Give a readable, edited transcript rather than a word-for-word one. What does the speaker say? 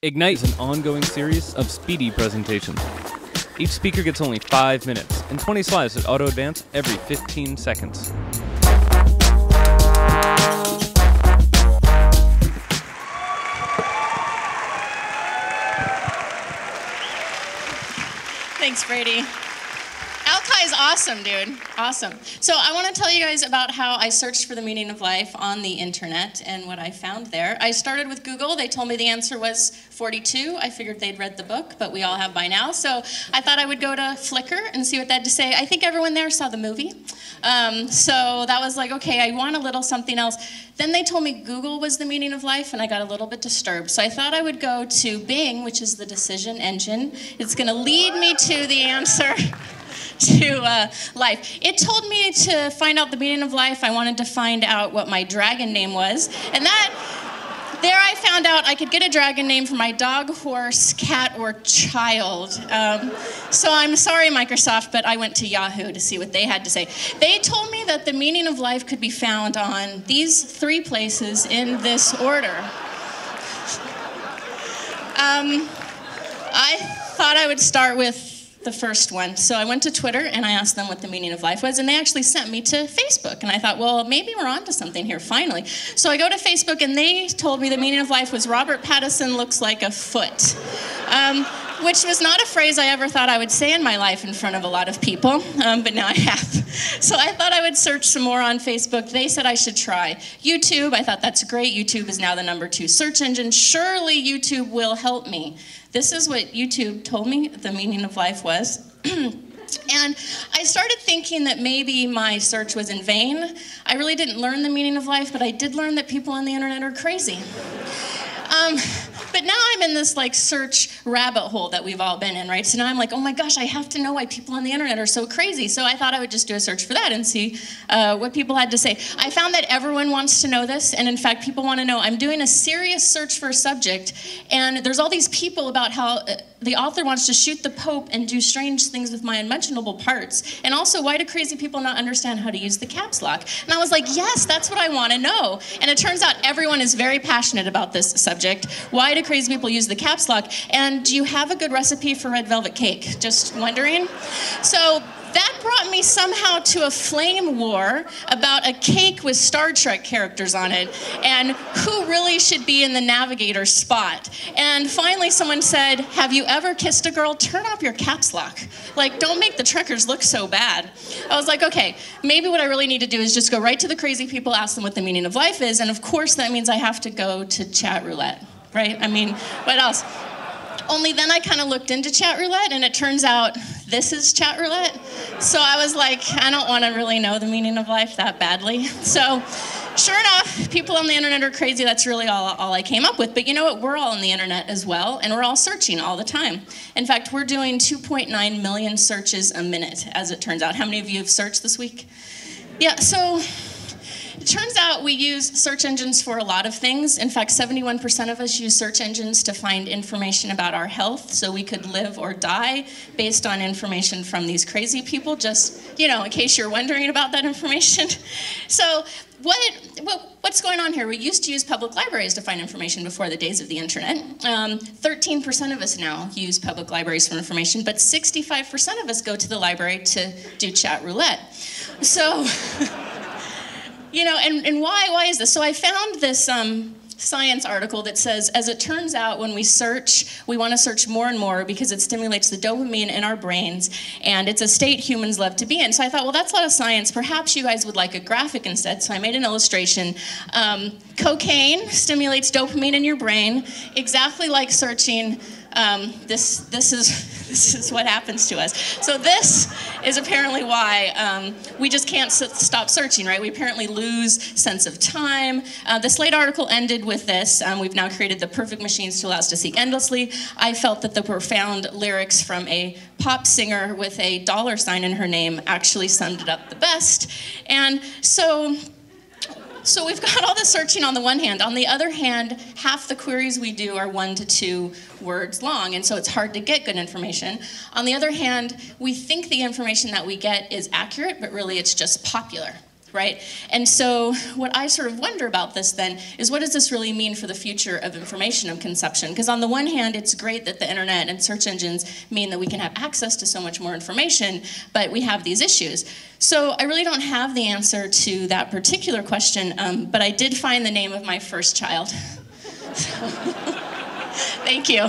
Ignite is an ongoing series of speedy presentations. Each speaker gets only 5 minutes and 20 slides that auto-advance every 15 seconds. Thanks, Brady. Alki is awesome, dude. Awesome. So I want to tell you guys about how I searched for the meaning of life on the internet and what I found there. I started with Google. They told me the answer was 42. I figured they'd read the book, but we all have by now. So I thought I would go to Flickr and see what they had to say. I think everyone there saw the movie. So that was like, okay, I want a little something else. Then they told me Google was the meaning of life, and I got a little bit disturbed. So I thought I would go to Bing, which is the decision engine. It's going to lead me to the answer to life. It told me to find out the meaning of life. I wanted to find out what my dragon name was. And there I found out I could get a dragon name for my dog, horse, cat, or child. So I'm sorry, Microsoft, but I went to Yahoo to see what they had to say. They told me that the meaning of life could be found on these 3 places in this order. I thought I would start with the first one. So I went to Twitter and I asked them what the meaning of life was, and they actually sent me to Facebook. And I thought, well, maybe we're onto something here finally. So I go to Facebook and they told me the meaning of life was Robert Pattinson looks like a foot. Which was not a phrase I ever thought I would say in my life in front of a lot of people, but now I have. So I thought I would search some more on Facebook. They said I should try YouTube. I thought that's great. YouTube is now the #2 search engine. Surely YouTube will help me. This is what YouTube told me the meaning of life was. And I started thinking that maybe my search was in vain. I really didn't learn the meaning of life, but I did learn that people on the internet are crazy. But now I'm in this like search rabbit hole that we've all been in, right? So now I'm like, oh my gosh, I have to know why people on the internet are so crazy. So I thought I would just do a search for that and see what people had to say. I found that everyone wants to know this, and in fact, people want to know. I'm doing a serious search for a subject, and there's all these people about how the author wants to shoot the Pope and do strange things with my unmentionable parts. And also, why do crazy people not understand how to use the caps lock? And I was like, yes, that's what I want to know. And it turns out everyone is very passionate about this subject. Why do crazy people use the caps lock? And do you have a good recipe for red velvet cake? Just wondering. So that brought me somehow to a flame war about a cake with Star Trek characters on it and who really should be in the navigator spot. And finally someone said, have you ever kissed a girl? Turn off your caps lock. Like, don't make the Trekkers look so bad. I was like, okay, maybe what I really need to do is just go right to the crazy people, ask them what the meaning of life is, and of course that means I have to go to chat roulette, right? I mean, what else? Only then I kind of looked into chat roulette, and it turns out this is chat roulette. So I was like, I don't want to really know the meaning of life that badly. So sure enough, people on the internet are crazy. That's really all I came up with. But you know what? We're all on the internet as well, and we're all searching all the time. In fact, we're doing 2.9 million searches a minute, as it turns out. How many of you have searched this week? Yeah, so it turns out we use search engines for a lot of things. In fact, 71% of us use search engines to find information about our health, so we could live or die based on information from these crazy people, just, you know, in case you're wondering about that information. So what's going on here? We used to use public libraries to find information before the days of the internet. 13% of us now use public libraries for information, but 65% of us go to the library to do chat roulette. So you know, and why is this? So I found this science article that says, as it turns out, when we search, we want to search more and more because it stimulates the dopamine in our brains, and it's a state humans love to be in. So I thought, well, that's a lot of science. Perhaps you guys would like a graphic instead. So I made an illustration. Cocaine stimulates dopamine in your brain, exactly like searching. This is what happens to us. So this is apparently why we just can't stop searching, right? We apparently lose sense of time. The Slate article ended with this. We've now created the perfect machines to allow us to seek endlessly. I felt that the profound lyrics from a pop singer with a $sign in her name actually summed it up the best. And so we've got all this searching on the one hand. On the other hand, half the queries we do are 1 to 2 words long, and so it's hard to get good information. On the other hand, we think the information that we get is accurate, but really it's just popular. right? And so what I sort of wonder about this then is, what does this really mean for the future of information consumption? Because on the one hand, it's great that the internet and search engines mean that we can have access to so much more information, but we have these issues. So I really don't have the answer to that particular question, but I did find the name of my first child. Thank you.